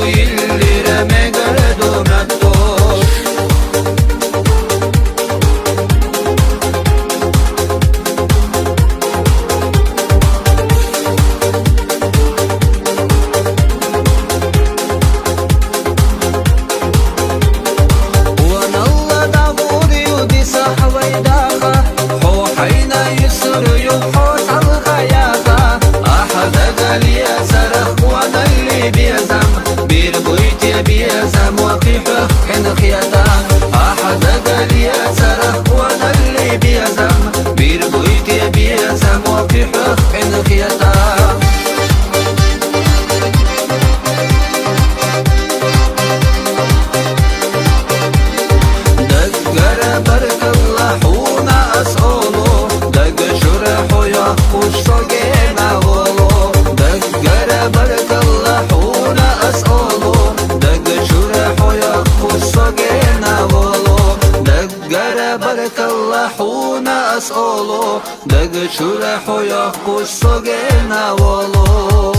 illire me gardo matto خياطة أحد قال يا سرح وانا اللي بيزم بير بويتي بيزم وفي حق إن خياطة دقر برك الله حونا أسألو دق شرح يخوش صقينا غلو دقر برك الله حونا أسألو دق شرح يخوش صقينا غلو دقر برك الله حونا أسألو دق شرح يخوش صقينا غلو